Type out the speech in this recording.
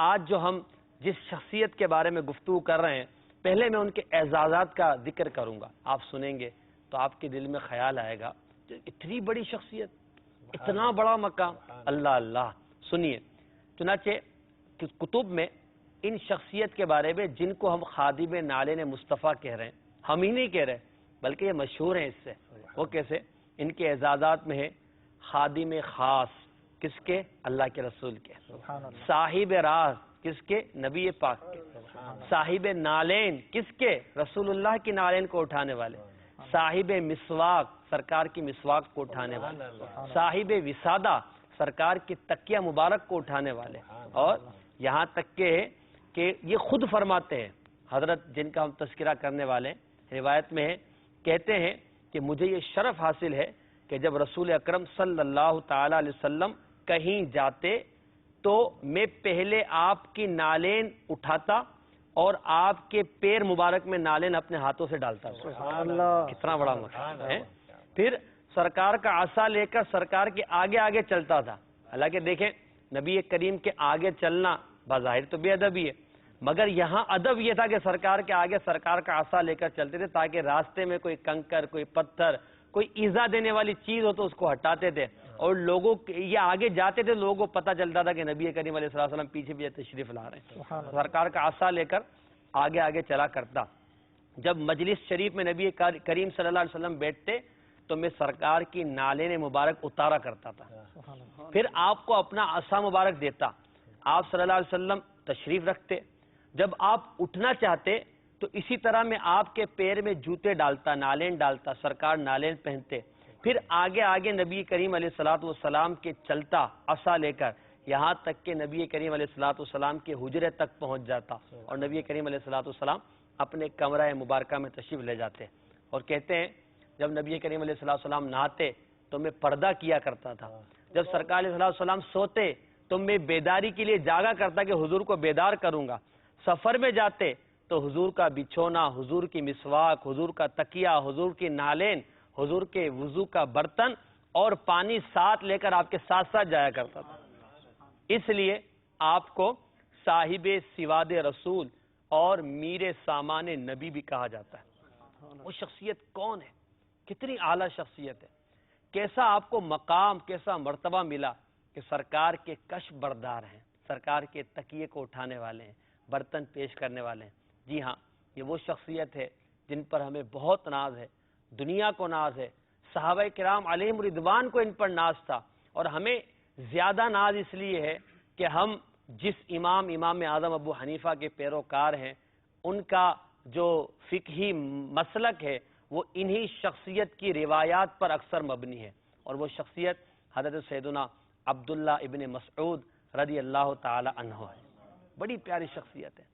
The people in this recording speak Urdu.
آج جو ہم جس شخصیت کے بارے میں گفتگو کر رہے ہیں، پہلے میں ان کے اعزازات کا ذکر کروں گا. آپ سنیں گے تو آپ کے دل میں خیال آئے گا اتنی بڑی شخصیت، اتنا بڑا مقام. اللہ اللہ. سنیے، چنانچہ کتب میں ان شخصیت کے بارے میں جن کو ہم خادم نالین مصطفیٰ کہہ رہے ہیں، ہم ہی نہیں کہہ رہے بلکہ یہ مشہور ہیں اس سے. وہ کیسے؟ ان کے اعزازات میں ہے خادم خاص، کس کے؟ اللہ کے رسول کے. صاحب راز، کس کے؟ نبی پاک کے. صاحب نالین، کس کے؟ رسول اللہ کی نالین کو اٹھانے والے. صاحب مسواک، سرکار کی مسواک کو اٹھانے والے. صاحب وسادہ، سرکار کی تکیہ مبارک کو اٹھانے والے. اور یہاں تک کہ یہ خود فرماتے ہیں، حضرت جن کا ہم تذکرہ کرنے والے ہیں، روایت میں ہے، کہتے ہیں کہ مجھے یہ شرف حاصل ہے کہ جب رسول اکرم صلی اللہ تعالی علیہ وسلم کہیں جاتے تو میں پہلے آپ کی نالین اٹھاتا اور آپ کے پیر مبارک میں نالین اپنے ہاتھوں سے ڈالتا. کتنا بڑا مقام ہے. پھر سرکار کا عصا لے کر سرکار کے آگے آگے چلتا تھا. حالانکہ دیکھیں، نبی کریم کے آگے چلنا بظاہر تو بے ادبی ہے، مگر یہاں ادب یہ تھا کہ سرکار کے آگے سرکار کا عصا لے کر چلتے تھے تاکہ راستے میں کوئی کنکر، کوئی پتھر، کوئی ایذا دینے والی چیز ہو تو اس کو ہٹاتے تھے. اور لوگوں یہ آگے جاتے تھے، لوگوں کو پتہ چلتا تھا کہ نبی کریم علیہ السلام پیچھے پیچھے تشریف لا رہے ہیں. سرکار کا عصا لے کر آگے آگے چلا کرتا. جب مجلس شریف میں نبی کریم صلی اللہ علیہ وسلم بیٹھتے تو میں سرکار کی نالین مبارک اتارا کرتا تھا. پھر آپ کو اپنا عصا مبارک دیتا. آپ صلی اللہ علیہ وسلم تشریف رکھتے. جب آپ اٹھنا چاہتے تو اسی طرح میں آپ کے پیر میں جوتے ڈالتا، نالین ڈالتا، سرکار نالین پہنتے. پھر آگے آگے نبی کریم علیہ السلام کے چلتا عصا لے کر، یہاں تک کہ نبی کریم علیہ السلام کے حجرے تک پہنچ جاتا اور نبی کریم علیہ السلام اپنے کمرہ مبارکہ میں تشریف لے جاتے. اور کہتے ہیں جب نبی کریم علیہ السلام نہاتے تو میں پردہ کیا کرتا تھا. جب سرکار علیہ السلام سوتے تو میں بیداری کے لیے جاگا کرتا کہ حضور کو بیدار کروں گا. سفر میں جاتے تو حضور کا بچھونا، حضور کی مسواک، حضور کا تکیہ، حضور کی نالین، حضور کے وضو کا برتن اور پانی ساتھ لے کر آپ کے ساتھ ساتھ جایا کرتا تھا. اس لیے آپ کو صاحب سواد رسول اور میر سامان نبی بھی کہا جاتا ہے. وہ شخصیت کون ہے؟ کتنی اعلیٰ شخصیت ہے. کیسا آپ کو مقام، کیسا مرتبہ ملا کہ سرکار کے کشف بردار ہیں، سرکار کے تکیے کو اٹھانے والے ہیں، برتن پیش کرنے والے ہیں. جی ہاں، یہ وہ شخصیت ہے جن پر ہمیں بہت ناز ہے، دنیا کو ناز ہے. صحابہ کرام علیہم رضوان کو ان پر ناز تھا، اور ہمیں زیادہ ناز اس لیے ہے کہ ہم جس امام اعظم ابو حنیفہ کے پیروکار ہیں، ان کا جو فقہی مسلک ہے وہ انہی شخصیت کی روایات پر اکثر مبنی ہے. اور وہ شخصیت حضرت سیدنا عبداللہ ابن مسعود رضی اللہ تعالی عنہ ہے. بڑی پیاری شخصیت ہے.